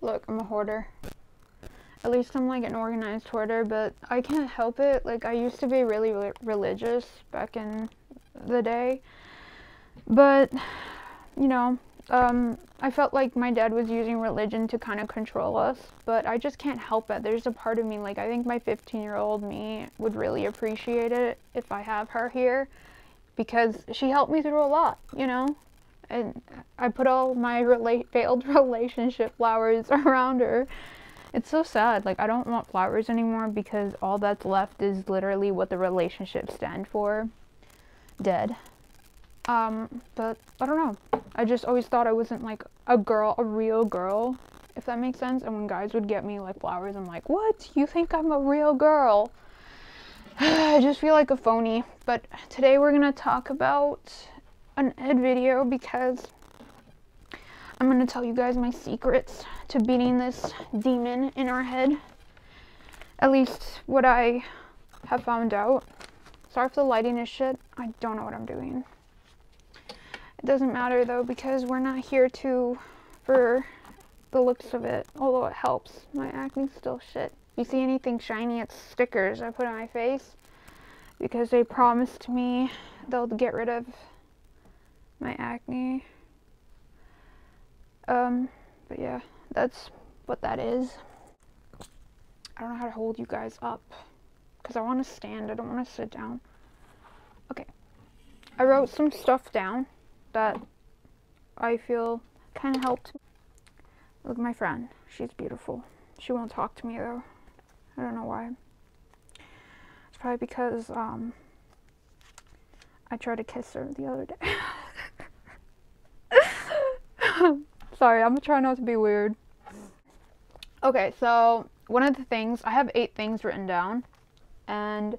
Look, I'm a hoarder. At least I'm like an organized hoarder, but I can't help it. Like, I used to be really religious back in the day, but you know, I felt like my dad was using religion to kind of control us, but I just can't help it. There's a part of me, like, I think my 15-year-old me would really appreciate it if I have her here, because she helped me through a lot, you know? And I put all my failed relationship flowers around her. It's so sad. Like, I don't want flowers anymore because all that's left is literally what the relationships stand for. Dead. But I don't know. I just always thought I wasn't like a real girl, if that makes sense. And when guys would get me like flowers, I'm like, what? You think I'm a real girl? I just feel like a phony. But today we're gonna talk about an Ed video because I'm gonna tell you guys my secrets to beating this demon in our head. At least what I have found out. Sorry if the lighting is shit. I don't know what I'm doing. It doesn't matter though, because we're not here for the looks of it, although it helps. My acne's still shit. If you see anything shiny, it's stickers I put on my face because they promised me they'll get rid of my acne. But yeah, that's what that is. I don't know how to hold you guys up because I want to stand. I don't want to sit down. Okay. I wrote some stuff down that I feel kind of helped. Look at my friend. She's beautiful. She won't talk to me though. I don't know why. It's probably because I tried to kiss her the other day. Sorry, I'm trying not to be weird. Okay, so one of the things, I have 8 things written down, and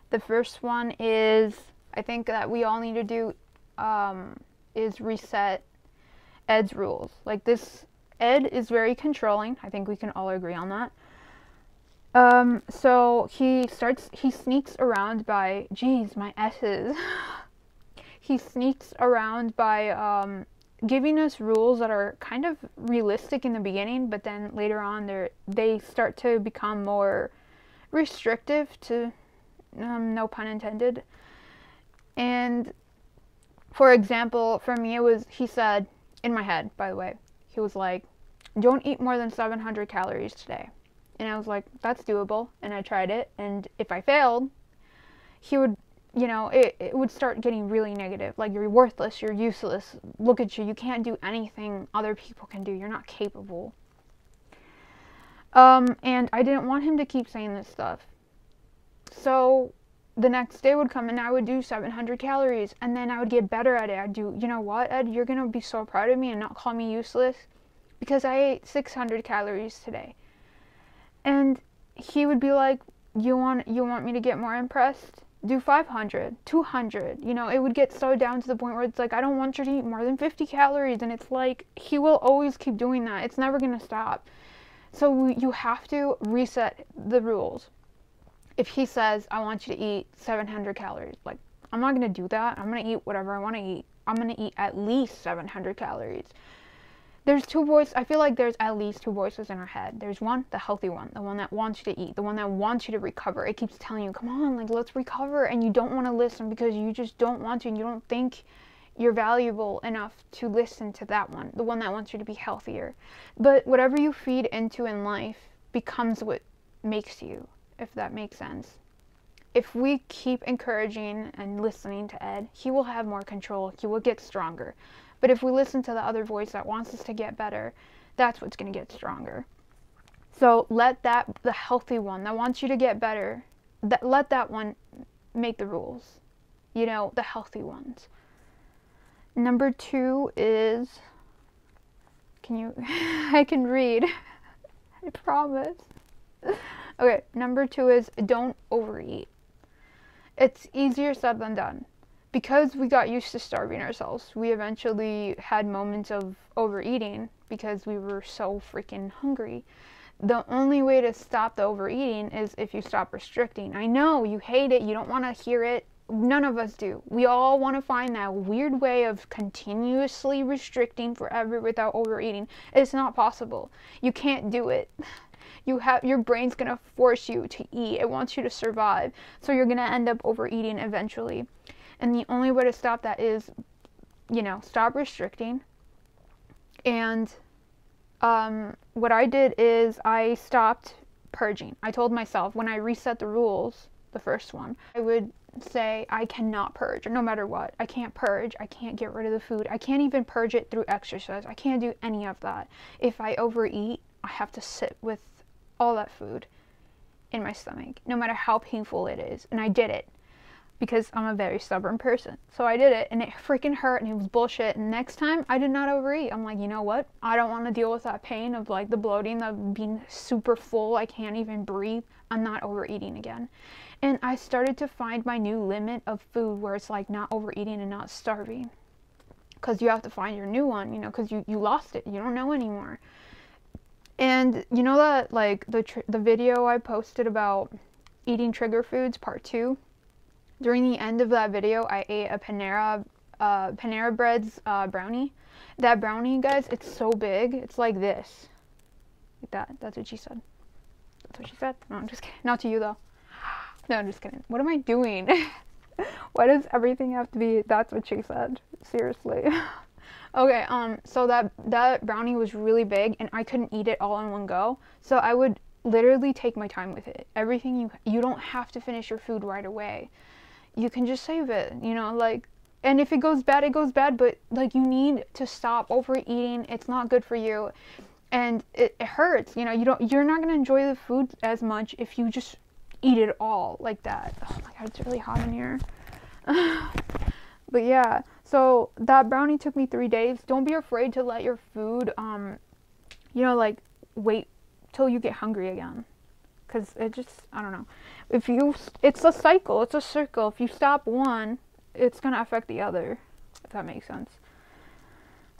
the first one is, I think that we all need to do, is reset Ed's rules. Like, this, Ed is very controlling. I think we can all agree on that. So he sneaks around by, geez, my S's. He sneaks around by, giving us rules that are kind of realistic in the beginning, but then later on they start to become more restrictive to, no pun intended. And for example, for me, he said, in my head, by the way, he was like, don't eat more than 700 calories today. And I was like, that's doable. And I tried it. And if I failed, he would, you know, it would start getting really negative. Like, you're worthless, you're useless, look at you, you can't do anything other people can do, you're not capable. And I didn't want him to keep saying this stuff. So the next day would come and I would do 700 calories and then I would get better at it. I'd do, you know what, Ed, you're gonna be so proud of me and not call me useless because I ate 600 calories today. And he would be like, you want me to get more impressed? Do 500, 200, you know, it would get so down to the point where it's like, I don't want you to eat more than 50 calories, and it's like, he will always keep doing that. It's never going to stop. So you have to reset the rules. If he says, I want you to eat 700 calories, like, I'm not going to do that. I'm going to eat whatever I want to eat. I'm going to eat at least 700 calories. There's 2 voices. I feel like there's at least 2 voices in our head. There's one, the healthy one, the one that wants you to eat, the one that wants you to recover. It keeps telling you, come on, like, let's recover. And you don't want to listen because you just don't want to, and you don't think you're valuable enough to listen to that one, the one that wants you to be healthier. But whatever you feed into in life becomes what makes you, if that makes sense. If we keep encouraging and listening to Ed, he will have more control. He will get stronger. But if we listen to the other voice that wants us to get better, that's what's going to get stronger. So let the healthy one that wants you to get better, let that one make the rules. You know, the healthy ones. Number 2 is, I can read. I promise. Okay, number 2 is don't overeat. It's easier said than done. Because we got used to starving ourselves, we eventually had moments of overeating because we were so freaking hungry. The only way to stop the overeating is if you stop restricting. I know you hate it, you don't want to hear it, None of us do. We all want to find that weird way of continuously restricting forever without overeating. It's not possible. You can't do it. Your brain's gonna force you to eat. It wants you to survive. So you're gonna end up overeating eventually. And the only way to stop that is, stop restricting. And what I did is I stopped purging. I told myself when I reset the rules, the first one, I would say I cannot purge no matter what. I can't purge. I can't get rid of the food. I can't even purge it through exercise. I can't do any of that. If I overeat, I have to sit with all that food in my stomach, no matter how painful it is. And I did it because I'm a very stubborn person. So I did it, and it freaking hurt, and it was bullshit. And next time I did not overeat. I'm like, you know what? I don't want to deal with that pain of like the bloating, of being super full. I can't even breathe. I'm not overeating again. And I started to find my new limit of food where it's like not overeating and not starving. Because you have to find your new one, because you lost it. You don't know anymore. And you know that, like, the video I posted about eating trigger foods, part 2? During the end of that video, I ate a Panera Bread's brownie. That brownie, guys, it's so big. It's like this. Like that. That's what she said. That's what she said. No, I'm just kidding. Not to you, though. No, I'm just kidding. What am I doing? Why does everything have to be, that's what she said? Seriously. Okay, so that brownie was really big, and I couldn't eat it all in one go. So I would literally take my time with it. Everything, you don't have to finish your food right away. You can just save it, and if it goes bad, it goes bad, but, like, you need to stop overeating. It's not good for you, and it hurts, you're not going to enjoy the food as much if you just eat it all like that. Oh my god, it's really hot in here. But yeah, so that brownie took me 3 days. Don't be afraid to let your food, wait till you get hungry again. Because it just, I don't know. It's a cycle, it's a circle. If you stop one, it's going to affect the other, if that makes sense.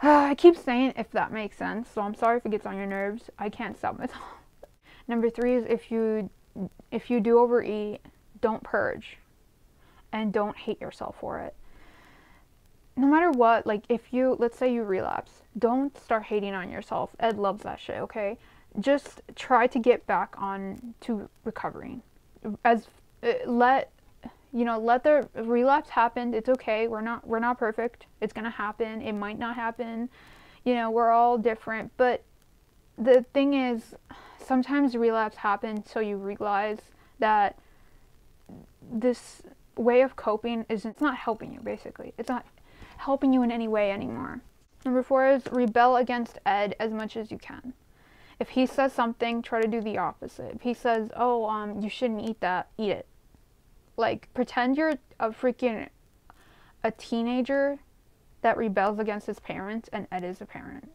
I keep saying if that makes sense, so I'm sorry if it gets on your nerves. I can't stop myself. Number 3 is if you do overeat, don't purge. And don't hate yourself for it. No matter what, like, let's say you relapse, don't start hating on yourself. Ed loves that shit, okay? Just try to get back on to recovering. Let the relapse happen. It's okay. We're not perfect. It's gonna happen. It might not happen. We're all different. But the thing is, sometimes relapse happens so you realize that this way of coping it's not helping you, basically. It's not helping you in any way anymore. Number 4 is rebel against Ed as much as you can. If he says something, try to do the opposite. If he says, you shouldn't eat that, eat it. Like, pretend you're a teenager that rebels against his parents, and Ed is a parent.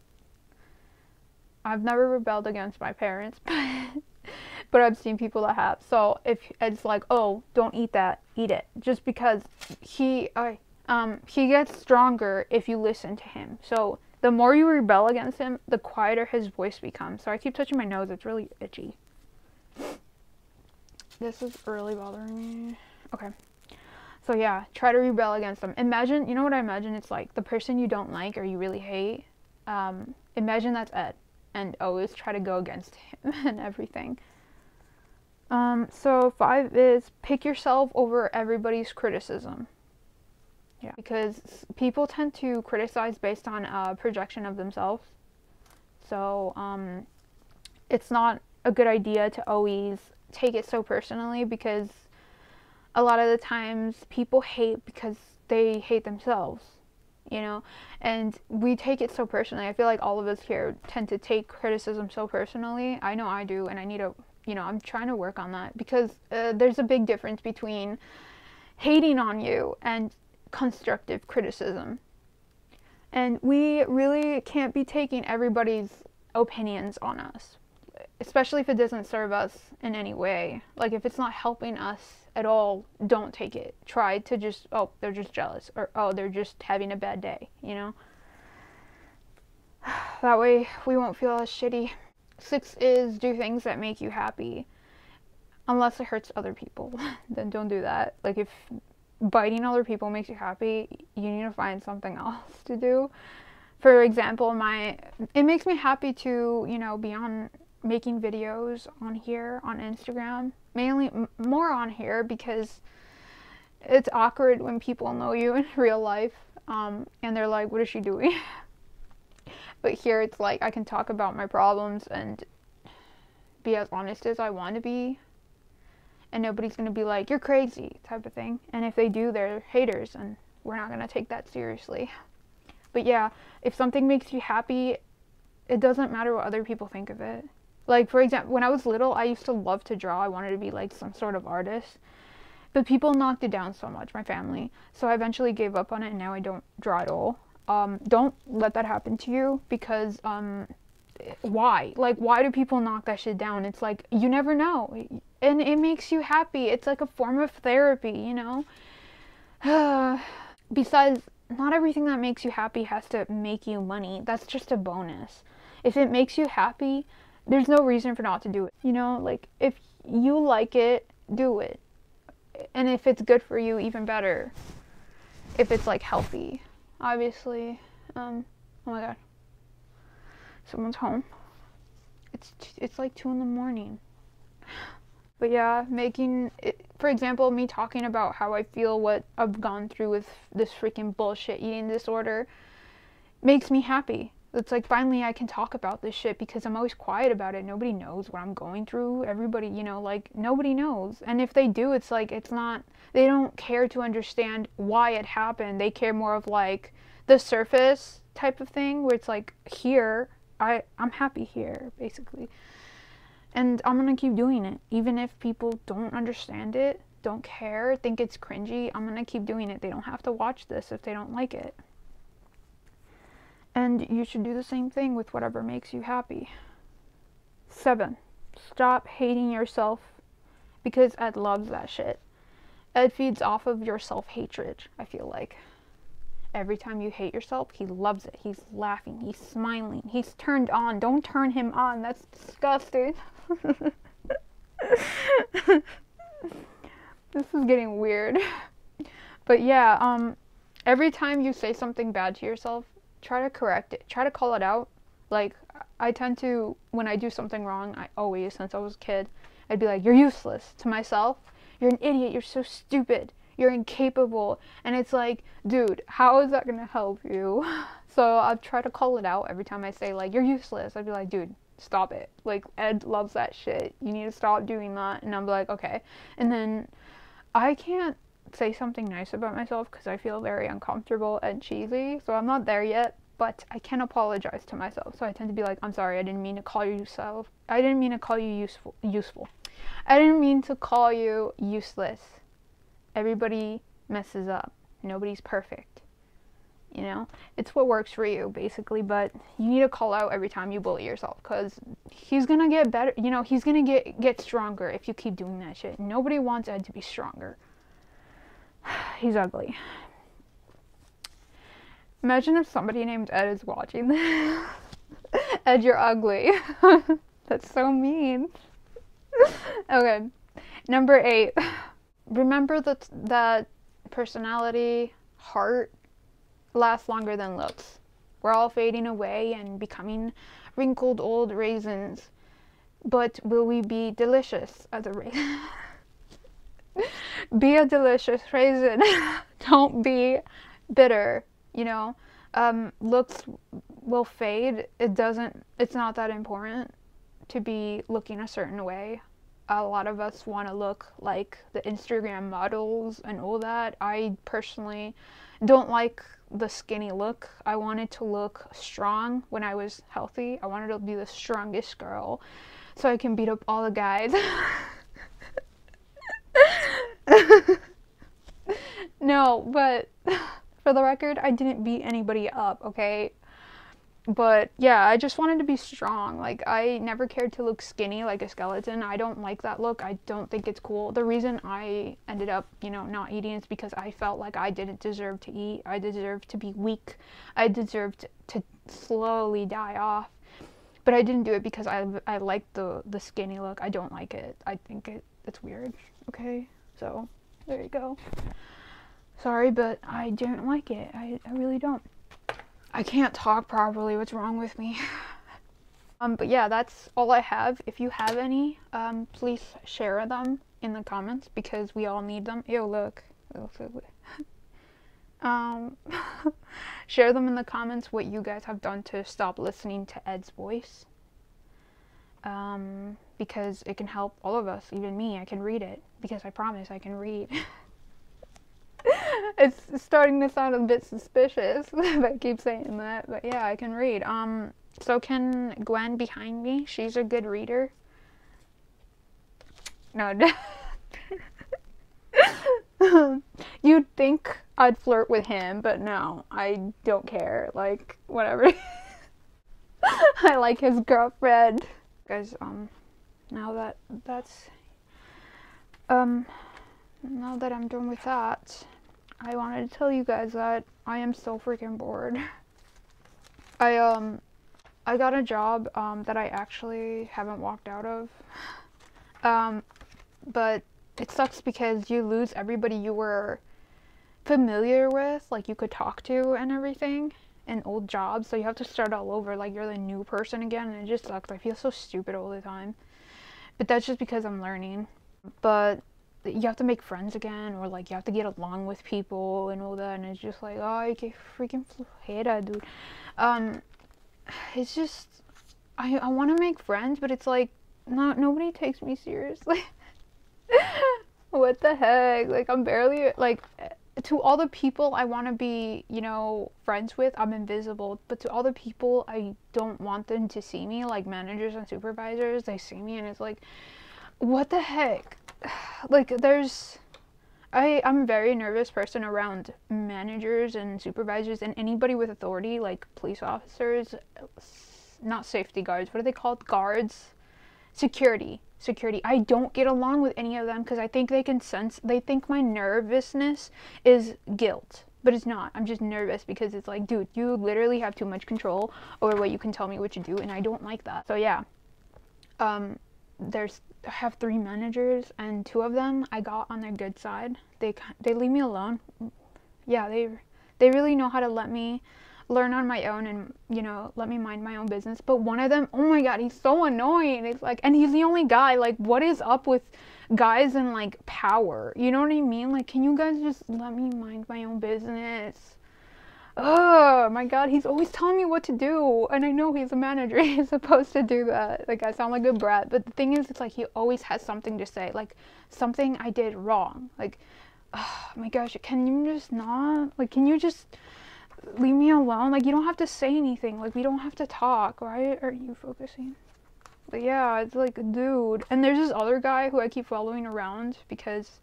I've never rebelled against my parents, but I've seen people that have. So if Ed's like, don't eat that, eat it. Just because he gets stronger if you listen to him. So the more you rebel against him, the quieter his voice becomes. So I keep touching my nose. It's really itchy. This is really bothering me. Okay. So yeah, try to rebel against them. Imagine, you know what I imagine? It's like the person you don't like or you really hate. Imagine that's Ed. And always try to go against him and everything. So 5 is pick yourself over everybody's criticism. Yeah. Because people tend to criticize based on a projection of themselves. So it's not a good idea to always take it so personally, because a lot of the times people hate because they hate themselves. And we take it so personally. I feel like all of us here tend to take criticism so personally. I know I do, and I need to, I'm trying to work on that, because there's a big difference between hating on you and constructive criticism. And we really can't be taking everybody's opinions on us, especially if it doesn't serve us in any way. Like, if it's not helping us at all, don't take it. Try to just, they're just jealous, or they're just having a bad day, That way we won't feel as shitty. 6 is do things that make you happy. Unless it hurts other people, then don't do that. Like, if biting other people makes you happy, you need to find something else to do. For example, it makes me happy to, you know, be on making videos on here on Instagram, mainly more on here because it's awkward when people know you in real life, and they're like, what is she doing? But here it's like I can talk about my problems and be as honest as I want to be, and nobody's gonna be like, you're crazy type of thing. And if they do, they're haters, and we're not gonna take that seriously. But yeah, if something makes you happy, it doesn't matter what other people think of it. Like, for example, when I was little, I used to love to draw. I wanted to be like some sort of artist. But people knocked it down so much, my family. So I eventually gave up on it, and now I don't draw at all. Don't let that happen to you, because why? Like, why do people knock that shit down? It's like, you never know. And it makes you happy. It's like a form of therapy, you know? Besides, not everything that makes you happy has to make you money. That's just a bonus. If it makes you happy, there's no reason for not to do it. You know, like, if you like it, do it. And if it's good for you, even better. If it's, like, healthy, obviously. Oh my god. Someone's home. It's like 2 in the morning. But yeah, making it, for example, me talking about how I feel, what I've gone through with this freaking bullshit eating disorder, makes me happy. It's like, finally I can talk about this shit, because I'm always quiet about it. Nobody knows what I'm going through. Everybody, you know, like, nobody knows. And if they do, it's like, it's not, they don't care to understand why it happened. They care more of like the surface type of thing, where it's like, here, I'm happy here, basically. And I'm gonna keep doing it. Even if people don't understand it, don't care, think it's cringy, I'm gonna keep doing it. They don't have to watch this if they don't like it. And you should do the same thing with whatever makes you happy. 7. Stop hating yourself, because Ed loves that shit. Ed feeds off of your self-hatred, I feel like. Every time you hate yourself, he loves it. He's laughing, he's smiling, he's turned on. Don't turn him on, that's disgusting. This is getting weird. But yeah, every time you say something bad to yourself, try to correct it. Try to call it out. Like, I tend to, when I do something wrong, I always, since I was a kid, I'd be like, you're useless, to myself. You're an idiot, you're so stupid, you're incapable. And it's like, dude, how is that gonna help you? So I'll try to call it out every time I say, like, you're useless. I'd be like, dude, stop it. Like, Ed loves that shit. You need to stop doing that. And I'm like, okay. And then I can't say something nice about myself because I feel very uncomfortable and cheesy. So I'm not there yet, but I can apologize to myself. So I tend to be like, I'm sorry, I didn't mean to call you yourself. I didn't mean to call you useful. I didn't mean to call you useless. Everybody messes up. Nobody's perfect. You know, it's what works for you, basically. But you need to call out every time you bully yourself, because he's gonna get better. You know, he's gonna get stronger if you keep doing that shit. Nobody wants Ed to be stronger. He's ugly. Imagine if somebody named Ed is watching this. Ed, you're ugly. That's so mean. Okay, number 8. Remember that personality, heart, lasts longer than looks. We're all fading away and becoming wrinkled old raisins. But will we be delicious as a raisin? Be a delicious raisin. Don't be bitter, you know. Looks will fade. It's not that important to be looking a certain way. A lot of us want to look like the Instagram models and all that. I personally don't like the skinny look. I wanted to look strong when I was healthy. I wanted to be the strongest girl so I can beat up all the guys. No, but for the record, I didn't beat anybody up, okay? But yeah, I just wanted to be strong. Like, I never cared to look skinny like a skeleton. I don't like that look. I don't think it's cool. The reason I ended up, you know, not eating is because I felt like I didn't deserve to eat. I deserved to be weak. I deserved to slowly die off. But I didn't do it because I like the skinny look. I don't like it. I think it's weird. Okay? So, there you go. Sorry, but I don't like it. I really don't. I can't talk properly. What's wrong with me? But yeah, that's all I have. If you have any, please share them in the comments because we all need them. Ew, look. Share them in the comments what you guys have done to stop listening to Ed's voice. Because it can help all of us, even me. I can read it because I promise I can read. It's starting to sound a bit suspicious if I keep saying that, but yeah, I can read. So can Gwen behind me. She's a good reader. No. You'd think I'd flirt with him, but no, I don't care. Like, whatever. I like his girlfriend. Guys, now that I'm done with that, I wanted to tell you guys that I am so freaking bored. I got a job that I actually haven't walked out of. But it sucks because you lose everybody you were familiar with, like you could talk to and everything, in old jobs, so you have to start all over, like you're the new person again, and it just sucks. I feel so stupid all the time. But that's just because I'm learning. But you have to make friends again, or like you have to get along with people and all that, and it's just like, oh, I get freaking flojera, dude. It's just, I want to make friends, but it's like, nobody takes me seriously. What the heck? Like, I'm barely, like, to all the people I want to be, you know, friends with, I'm invisible. But to all the people I don't want them to see me, like managers and supervisors, they see me and it's like, what the heck? Like, I'm a very nervous person around managers and supervisors and anybody with authority, like police officers, not safety guards, what are they called? Guards? Security. I don't get along with any of them because I think they think my nervousness is guilt. But it's not. I'm just nervous because it's like, dude, you literally have too much control over what you can tell me what to do, and I don't like that. So yeah. I have 3 managers, and 2 of them I got on their good side. They leave me alone. Yeah, they really know how to let me learn on my own and, you know, let me mind my own business. But one of them, oh my god, he's so annoying. It's like, and he's the only guy. Like, what is up with guys in like power? You know what I mean? Like, can you guys just let me mind my own business? Oh my god, he's always telling me what to do, and I know he's a manager. He's supposed to do that. Like, I sound like a brat, but the thing is, it's like he always has something to say, like something I did wrong. Like, oh my gosh, can you just not, like, can you just leave me alone? Like, you don't have to say anything. Like, we don't have to talk. Why are you focusing? But yeah, it's like, dude. And there's this other guy who I keep following around because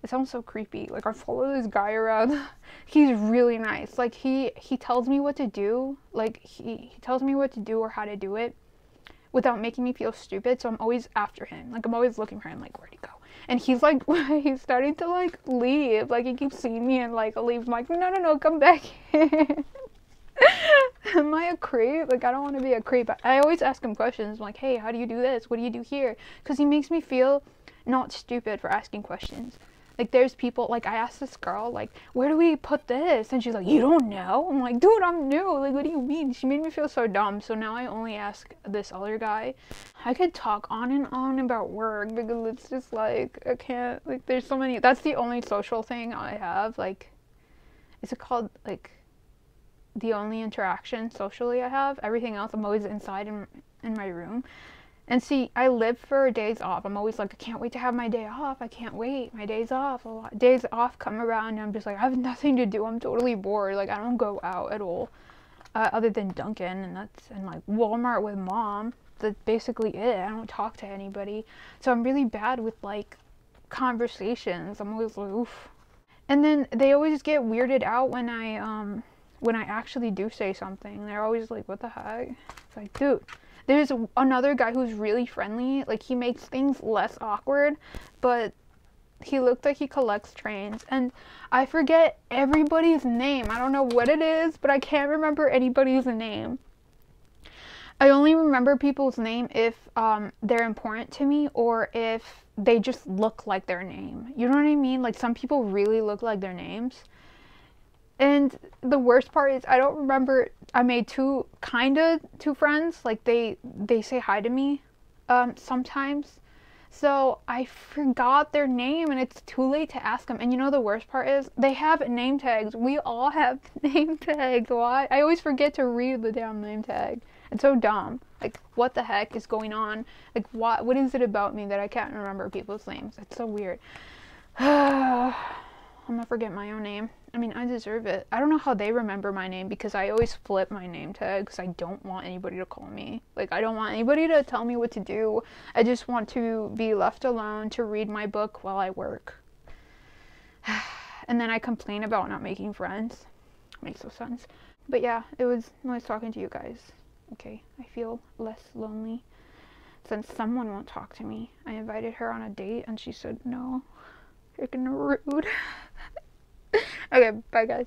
it sounds so creepy. Like, I follow this guy around. He's really nice. Like, he tells me what to do. Like, he tells me what to do or how to do it without making me feel stupid. So I'm always after him. Like, I'm always looking for him. Like, where'd he go? And he's like, he's starting to like leave. Like, he keeps seeing me and like leaves. I'm like, no, come back here. Am I a creep? Like, I don't want to be a creep. I always ask him questions. I'm like, hey, how do you do this? What do you do here? Because he makes me feel not stupid for asking questions. Like, there's people, like, I asked this girl, like, where do we put this? And she's like, you don't know? I'm like, dude, I'm new. Like, what do you mean? She made me feel so dumb. So now I only ask this other guy. I could talk on and on about work because it's just, like, I can't, like, there's so many. That's the only social thing I have. Like, is it called, like, the only interaction socially I have? Everything else, I'm always inside in my room. And see, I live for days off. I'm always like, I can't wait to have my day off. I can't wait. My days off. A lot. Days off come around and I'm just like, I have nothing to do. I'm totally bored. Like, I don't go out at all. Other than Dunkin' and like Walmart with mom. That's basically it. I don't talk to anybody. So I'm really bad with like conversations. I'm always like, oof. And then they always get weirded out when I actually do say something. They're always like, what the heck? It's like, dude. There's another guy who's really friendly. Like, he makes things less awkward, but he looked like he collects trains. And I forget everybody's name. I don't know what it is, but I can't remember anybody's name. I only remember people's name if they're important to me or if they just look like their name. You know what I mean? Like some people really look like their names. And the worst part is I don't remember. I made two friends. Like they say hi to me sometimes. So I forgot their name and it's too late to ask them. And you know the worst part is they have name tags. We all have name tags. Why? I always forget to read the damn name tag. It's so dumb. Like what the heck is going on? Like what is it about me that I can't remember people's names? It's so weird. I'm gonna forget my own name. I mean, I deserve it. I don't know how they remember my name because I always flip my name tag because I don't want anybody to call me. Like, I don't want anybody to tell me what to do. I just want to be left alone to read my book while I work. And then I complain about not making friends. Makes no sense. But yeah, it was nice talking to you guys. Okay, I feel less lonely since someone won't talk to me. I invited her on a date and she said no. Freaking rude. Okay, bye guys.